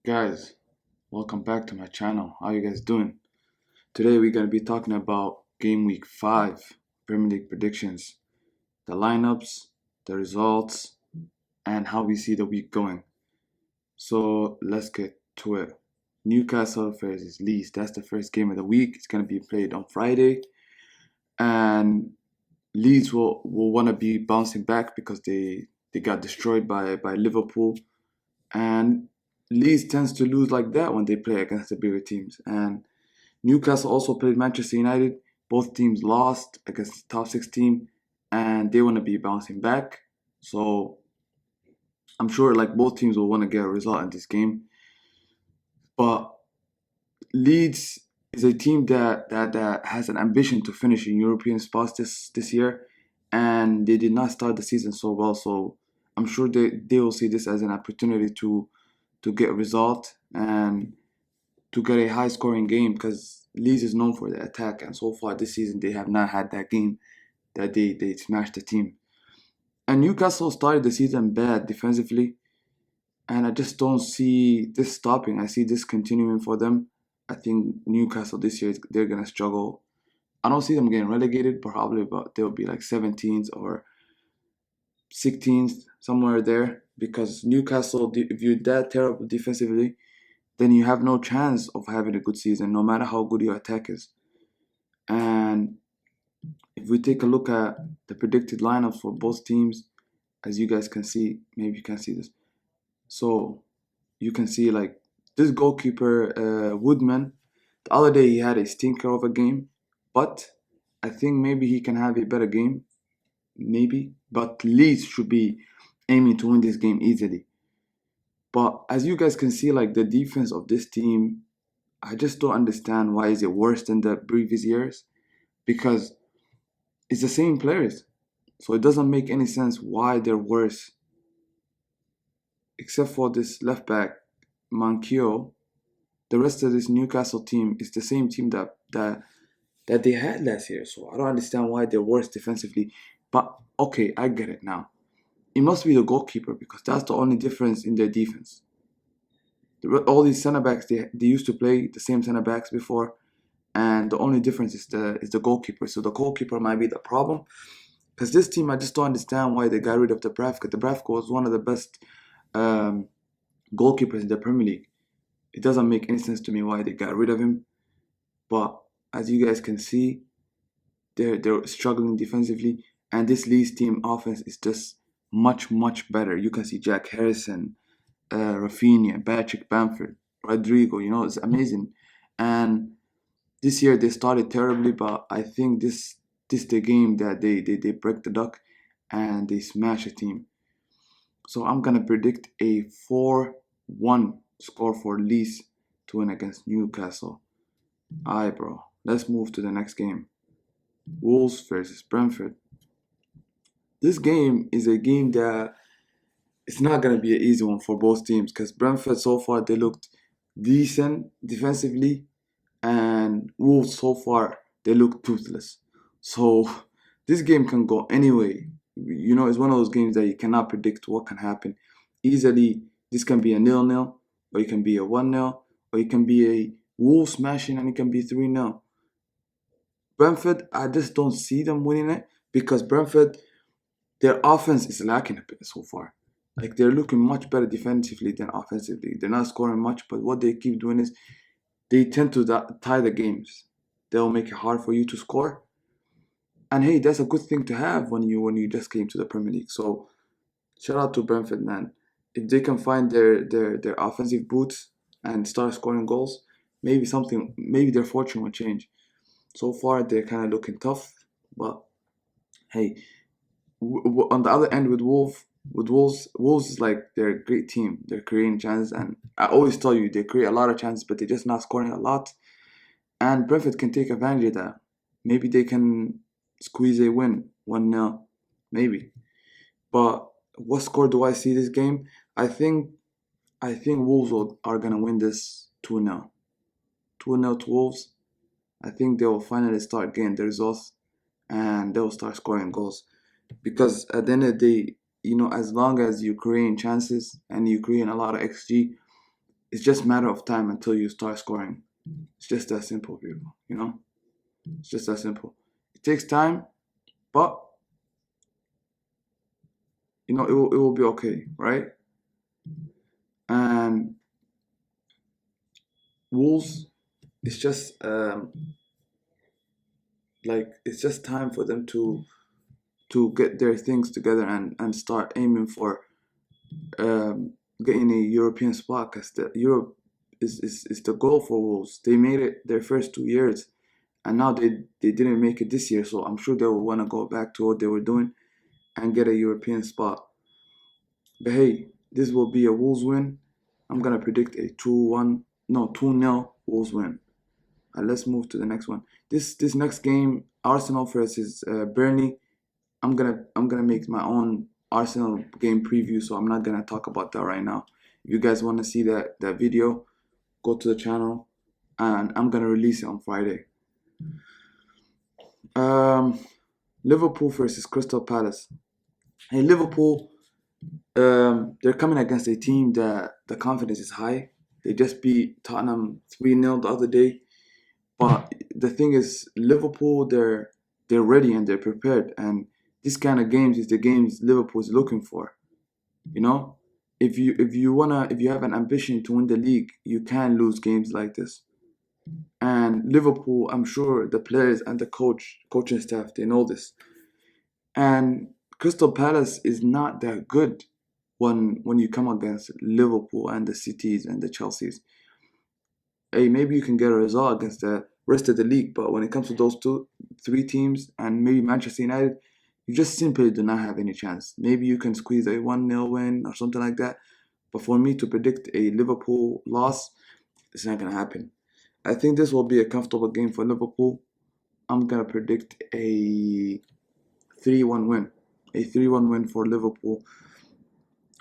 Guys, welcome back to my channel. How you guys doing? Today we're gonna be talking about Game Week 5 Premier League predictions, the lineups, the results, and how we see the week going. So let's get to it. Newcastle versus Leeds. That's the first game of the week. It's gonna be played on Friday, and Leeds will want to be bouncing back because they got destroyed by Liverpool, and Leeds tends to lose like that when they play against the bigger teams. And Newcastle also played Manchester United. Both teams lost against the top six team, and they want to be bouncing back. So I'm sure like both teams will want to get a result in this game. But Leeds is a team that has an ambition to finish in European spots this year, and they did not start the season so well. So I'm sure they will see this as an opportunity to get a result and to get a high scoring game because Leeds is known for the attack, and so far this season they have not had that game that they smashed the team. And Newcastle started the season bad defensively, and I just don't see this stopping. I see this continuing for them. I think Newcastle this year they're gonna struggle. I don't see them getting relegated probably, but they'll be like 17th or 16th somewhere there because Newcastle, if you're that terrible defensively, then you have no chance of having a good season, no matter how good your attack is. And if we take a look at the predicted lineups for both teams, as you guys can see, maybe you can see this. So you can see like this goalkeeper, Woodman, the other day he had a stinker of a game, but I think maybe he can have a better game, maybe. But Leeds should be aiming to win this game easily. But as you guys can see, like the defense of this team, I just don't understand why is it worse than the previous years because it's the same players. So it doesn't make any sense why they're worse, except for this left back, Mankio. The rest of this Newcastle team is the same team that they had last year. So I don't understand why they're worse defensively. But okay, I get it now. It must be the goalkeeper because that's the only difference in their defense. All these center backs they used to play the same center backs before, and the only difference is the goalkeeper. So the goalkeeper might be the problem. Because this team, I just don't understand why they got rid of the Dubravka. Dubravka was one of the best um, goalkeepers in the Premier League. It doesn't make any sense to me why they got rid of him. But as you guys can see, they're struggling defensively, and this Leeds team offense is just much better. You can see Jack Harrison, Rafinha, Patrick Bamford, Rodrigo. It's amazing. And this year they started terribly, but I think this the game that they break the duck and they smash a team. So I'm gonna predict a 4-1 score for Leeds to win against Newcastle. Alright, bro. Let's move to the next game. Wolves versus Brentford. This game is a game that it's not gonna be an easy one for both teams because Brentford so far they looked decent defensively, and Wolves so far they look toothless. So this game can go anyway. It's one of those games that you cannot predict what can happen. Easily, this can be a 0-0, or it can be a 1-0, or it can be a Wolves smashing, and it can be 3-0. Brentford, I just don't see them winning it because Brentford, their offense is lacking a bit so far. Like they're looking much better defensively than offensively. They're not scoring much, but what they keep doing is they tend to tie the games. They'll make it hard for you to score. And hey, that's a good thing to have when you just came to the Premier League. So shout out to Brentford, man. If they can find their offensive boots and start scoring goals, maybe their fortune will change. So far, they're kind of looking tough, but hey, on the other end with Wolves is like they're a great team. They're creating chances, and I always tell you they create a lot of chances, but they're just not scoring a lot. And Brentford can take advantage of that. Maybe they can squeeze a win, 1-0, maybe. But what score do I see this game? I think I think are gonna win this 2-0. 2-0 to Wolves. I think they will finally start getting the results and they will start scoring goals. Because at the end of the day, as long as you create chances and you create a lot of XG, It's just a matter of time until you start scoring. It's just that simple, people. It's just that simple. It takes time, but it will be okay, right? And Wolves, it's just it's just time for them to get their things together and start aiming for um, getting a European spot, because the Europe is the goal for Wolves. They made it their first 2 years, and now they didn't make it this year. So I'm sure they will want to go back to what they were doing and get a European spot. But hey, this will be a Wolves win. I'm gonna predict a 2-1, no 2-0 Wolves win. Let's move to the next one. This next game, Arsenal versus Burnley. I'm gonna make my own Arsenal game preview, so I'm not gonna talk about that right now. If you guys want to see that video, go to the channel, and I'm gonna release it on Friday. Um, Liverpool versus Crystal Palace. Hey, Liverpool, they're coming against a team that the confidence is high. They just beat Tottenham 3-0 the other day. But the thing is, Liverpool, they're ready and they're prepared, and this kind of games is the games Liverpool is looking for. You know, if you have an ambition to win the league, you can lose games like this. And Liverpool, I'm sure the players and the coaching staff, they know this. And Crystal Palace is not that good when you come against Liverpool and the Cities and the Chelseas. Hey, maybe you can get a result against the rest of the league, but when it comes to those three teams and maybe Manchester United, you just simply do not have any chance. Maybe you can squeeze a 1-0 win or something like that. But for me to predict a Liverpool loss, it's not gonna happen. I think this will be a comfortable game for Liverpool. I'm gonna predict a 3-1 win. A 3-1 win for Liverpool.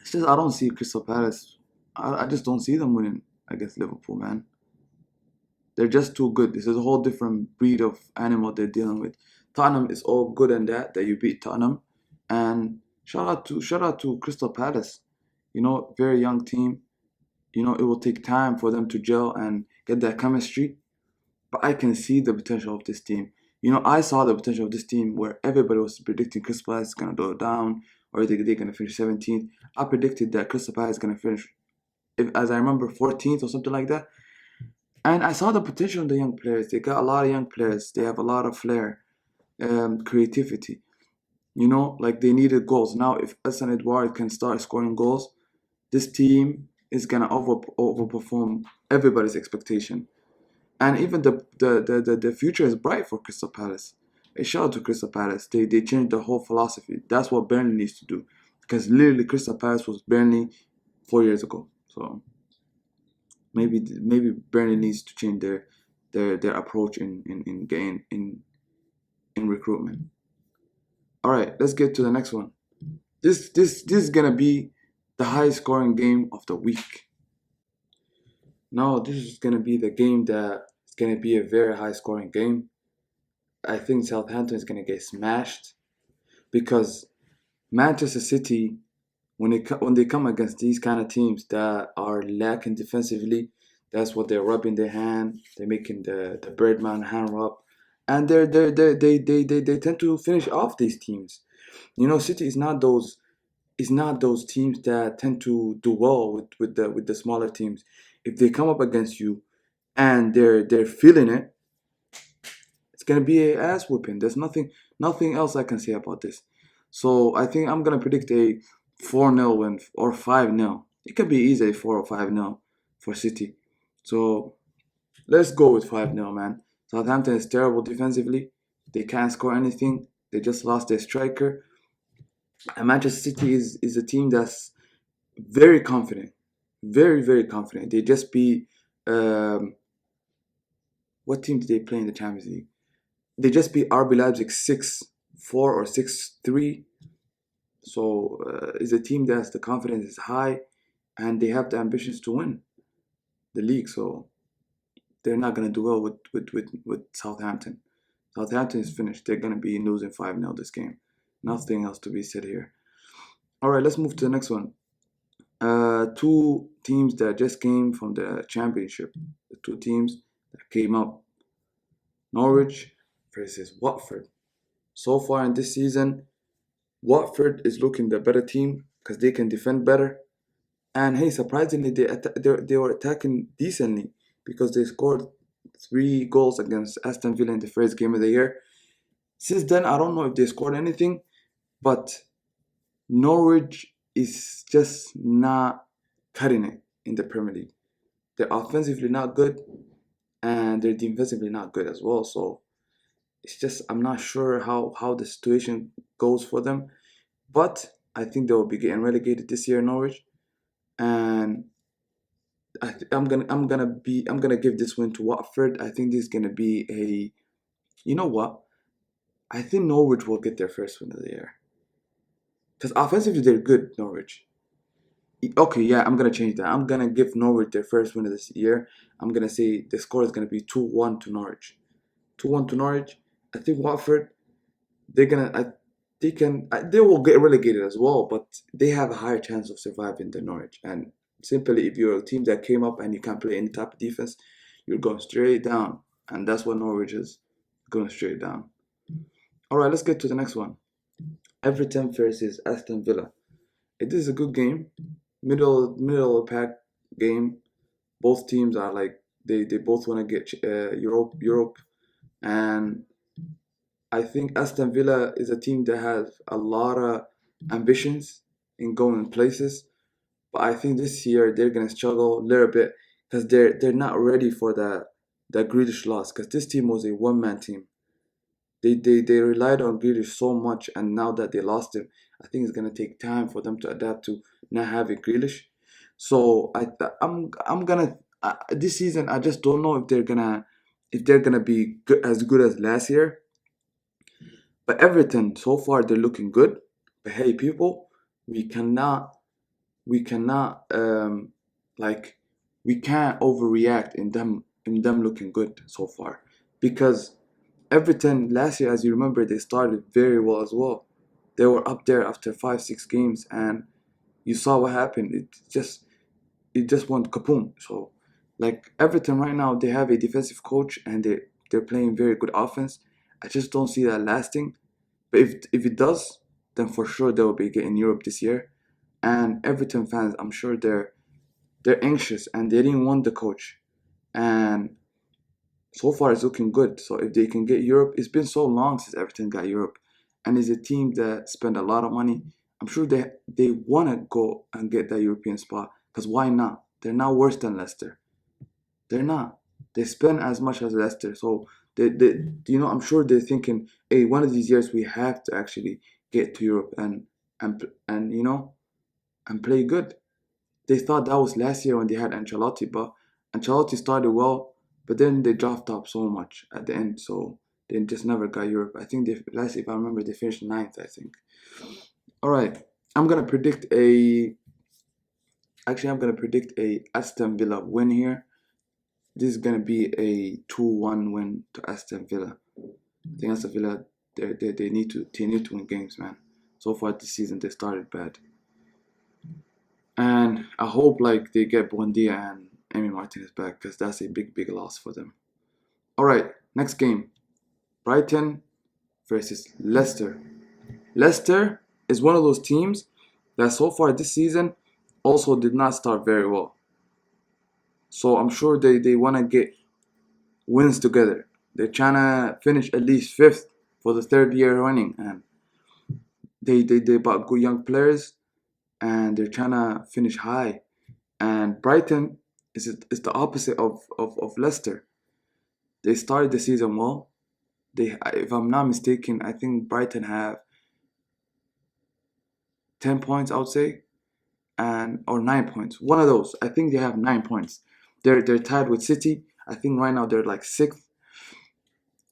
It's just I don't see Crystal Palace. I just don't see them winning against Liverpool, man. They're just too good. This is a whole different breed of animal they're dealing with. Tottenham is all good and that you beat Tottenham, and shout out to Crystal Palace. Very young team. It will take time for them to gel and get that chemistry, but I can see the potential of this team. I saw the potential of this team where everybody was predicting Crystal Palace is gonna go down or they're gonna finish 17th. I predicted that Crystal Palace is gonna finish, as I remember, 14th or something like that. And I saw the potential in the young players. They got a lot of young players. They have a lot of flair, creativity. Like they needed goals. Now, if Hassan Edouard can start scoring goals, this team is gonna overperform everybody's expectation. And even the future is bright for Crystal Palace. A shout out to Crystal Palace. They changed the whole philosophy. That's what Burnley needs to do. Because literally Crystal Palace was Burnley 4 years ago. So maybe Burnley needs to change their approach in recruitment. All right, let's get to the next one. This is gonna be the highest scoring game of the week. No, this is gonna be the game that is gonna be a very high scoring game. I think Southampton is gonna get smashed because Manchester City, when they come against these kind of teams that are lacking defensively, that's what they're rubbing their hand. They're making the Birdman hand rub, and they tend to finish off these teams. City is not those teams that tend to do well with the smaller teams. If they come up against you and they're feeling it, it's gonna be a ass whooping. There's nothing else I can say about this. So I think I'm gonna predict a 4-0 win or 5-0. It could be easily 4 or 5-0 for City. So let's go with 5-0, man. Southampton is terrible defensively. They can't score anything. They just lost their striker. And Manchester City is a team that's very confident. Very, very confident. They just beat what team did they play in the Champions League? They just beat RB Leipzig 6-4 or 6-3. So it's a team that's the confidence is high and they have the ambitions to win the league. So they're not gonna do well with Southampton. Southampton is finished. They're gonna be losing 5-0 this game. Nothing else to be said here. All right, let's move to the next one. Two teams that just came from the championship. The two teams that came up. Norwich versus Watford. So far in this season, Watford is looking the better team because they can defend better. And hey, surprisingly, they were attacking decently because they scored 3 goals against Aston Villa in the first game of the year. Since then, I don't know if they scored anything, but Norwich is just not cutting it in the Premier League. They're offensively not good, and they're defensively not good as well. So it's just I'm not sure how the situation goes for them. But I think they will be getting relegated this year, Norwich, and I'm gonna give this win to Watford. I think this is gonna be a you know what? I think Norwich will get their first win of the year because offensively they're good. Norwich. Okay, yeah, I'm gonna change that. I'm gonna give Norwich their first win of this year. I'm gonna say the score is gonna be 2-1 to Norwich. 2-1 to Norwich. I think Watford they're gonna they will get relegated as well, but they have a higher chance of surviving than Norwich. And simply, if you're a team that came up and you can't play any type of defense, you're going straight down, and that's what Norwich is going straight down. All right, let's get to the next one. Everton versus Aston Villa. It is a good game, middle of the pack game. Both teams are like they both want to get Europe, and I think Aston Villa is a team that has a lot of ambitions in going places, but I think this year they're gonna struggle a little bit because they're not ready for the Grealish loss because this team was a one-man team. They relied on Grealish so much, and now that they lost him, I think it's gonna take time for them to adapt to not having Grealish. So I'm gonna this season I just don't know if they're gonna be as good as last year. But Everton, so far they're looking good. But hey, people, we cannot, we cannot, like, we can't overreact in them looking good so far, because Everton last year, as you remember, they started very well as well. They were up there after 5 6 games, and you saw what happened. It just went kaboom. So, like Everton right now, they have a defensive coach and they're playing very good offense. I just don't see that lasting. But if it does, then for sure they will be getting Europe this year. And Everton fans, I'm sure they're anxious and they didn't want the coach. And so far it's looking good. So if they can get Europe, it's been so long since Everton got Europe, and it's a team that spend a lot of money. I'm sure they wanna go and get that European spot. Cause why not? They're not worse than Leicester. They're not. They spend as much as Leicester. So I'm sure they're thinking, hey, one of these years we have to actually get to Europe and and play good. They thought that was last year when they had Ancelotti, but Ancelotti started well, but then they dropped off so much at the end, so they just never got Europe. I think if I remember, they finished ninth. I think. All right, I'm gonna predict a. Actually, I'm gonna predict a Aston Villa win here. This is gonna be a 2-1 win to Aston Villa. I think Aston Villa they need to win games, man. So far this season they started bad, and I hope like they get Buendia and Emi Martinez back because that's a big loss for them. All right, next game, Brighton versus Leicester. Leicester is one of those teams that so far this season also did not start very well. So I'm sure they want to get wins together. They're trying to finish at least fifth for the third year running, and they bought good young players, and they're trying to finish high. And Brighton is the opposite of Leicester. They started the season well. If I'm not mistaken, I think Brighton have 10 points, I would say, and or 9 points. One of those. I think they have 9 points. They're tied with City. I think right now they're like sixth,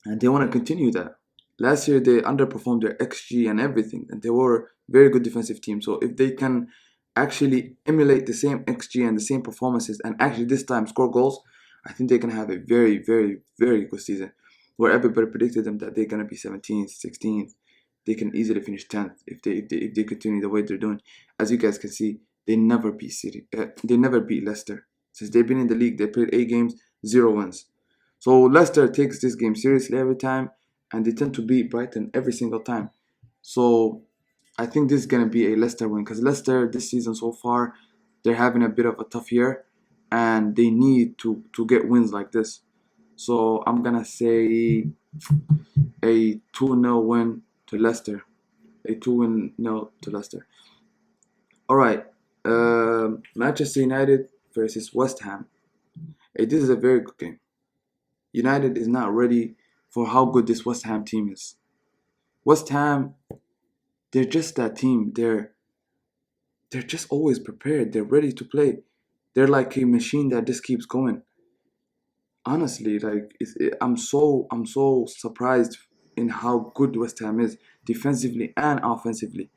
and they want to continue that. Last year they underperformed their XG and everything, and they were a very good defensive team. So if they can actually emulate the same XG and the same performances, and actually this time score goals, I think they can have a very good season. Where everybody predicted them that they're gonna be 17th, 16th, they can easily finish 10th if they continue the way they're doing. As you guys can see, They never beat City. They never beat Leicester. Since they've been in the league, they played 8 games, 0 wins. So Leicester takes this game seriously every time, and they tend to beat Brighton every single time. So I think this is gonna be a Leicester win because Leicester this season so far, they're having a bit of a tough year, and they need to get wins like this. So I'm gonna say a 2-0 win to Leicester. A 2-0 to Leicester. All right. Manchester United versus West Ham. Hey, this is a very good game. United is not ready for how good this West Ham team is. West Ham, they're just that team. They're just always prepared. They're ready to play. They're like a machine that just keeps going. Honestly, like I'm so surprised in how good West Ham is defensively and offensively.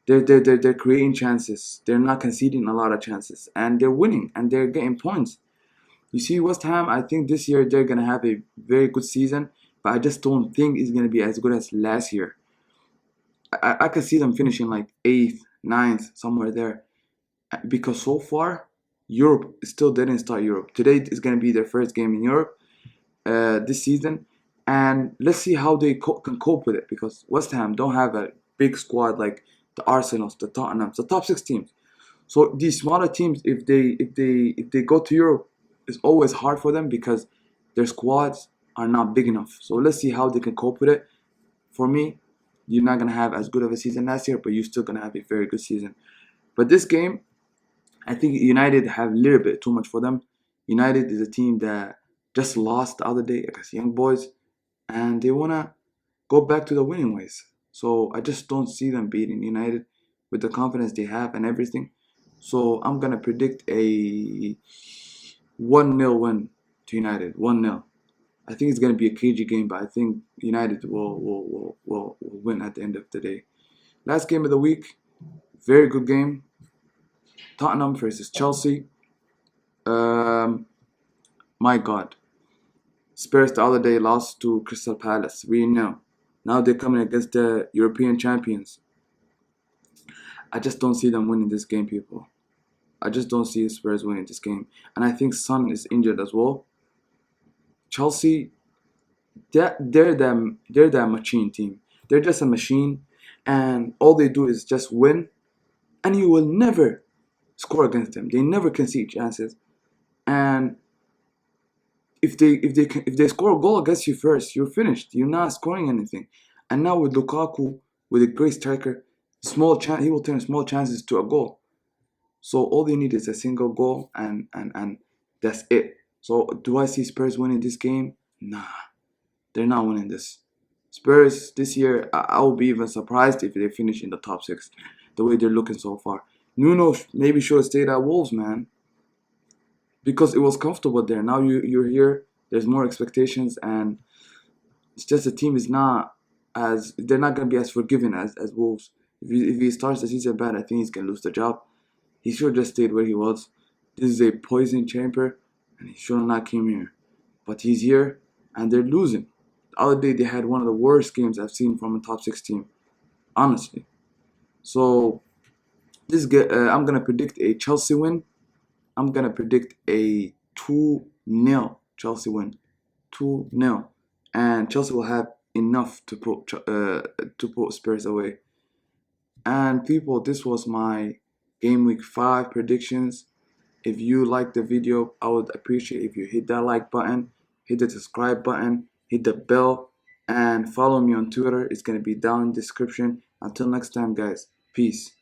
They're creating chances. They're not conceding a lot of chances, and they're winning and they're getting points. You see, West Ham, I think this year they're gonna have a very good season, but I just don't think it's gonna be as good as last year. I could see them finishing like eighth, ninth, somewhere there, because so far Europe still didn't start Europe. Today is gonna be their first game in Europe this season, and let's see how they can cope with it. Because West Ham don't have a big squad like the Arsenals, the Tottenhams, the top six teams. So these smaller teams, if they go to Europe, it's always hard for them because their squads are not big enough. So let's see how they can cope with it. For me, you're not gonna have as good of a season last year, but you're still gonna have a very good season. But this game, I think United have a little bit too much for them. United is a team that just lost the other day against Young Boys, and they wanna go back to the winning ways. So I just don't see them beating United with the confidence they have and everything. So I'm gonna predict a 1-0 win to United. 1-0. I think it's gonna be a cagey game, but I think United will win at the end of the day. Last game of the week, very good game. Tottenham versus Chelsea. Um, my God, Spurs the other day lost to Crystal Palace 3-0. Now they're coming against the European champions. I just don't see them winning this game, people. I just don't see Spurs winning this game. And I think Son is injured as well. Chelsea, they're that machine team. They're just a machine, and all they do is just win, and you will never score against them. They never concede chances, and if they score a goal against you first, you're finished. You're not scoring anything. And now with Lukaku, with a great striker, small chance he will turn small chances to a goal. So all they need is a single goal, and that's it. So do I see Spurs winning this game? Nah, they're not winning this. Spurs this year, I will be even surprised if they finish in the top six, the way they're looking so far. Nuno maybe should have stayed at Wolves, man, because it was comfortable there. Now you're here. There's more expectations, and it's just the team is not as they're not gonna be as forgiving as Wolves. If he starts the season bad, I think he's gonna lose the job. He should have just stayed where he was. This is a poison chamber, and he should have not came here. But he's here, and they're losing. The other day they had one of the worst games I've seen from a top six team, honestly. So I'm gonna predict a Chelsea win. I'm gonna predict a 2-0 Chelsea win. 2-0, and Chelsea will have enough to put Spurs away. And people, this was my game week 5 predictions. If you like the video, I would appreciate if you hit that like button, hit the subscribe button, hit the bell, and follow me on Twitter. It's gonna be down in the description. Until next time, guys. Peace.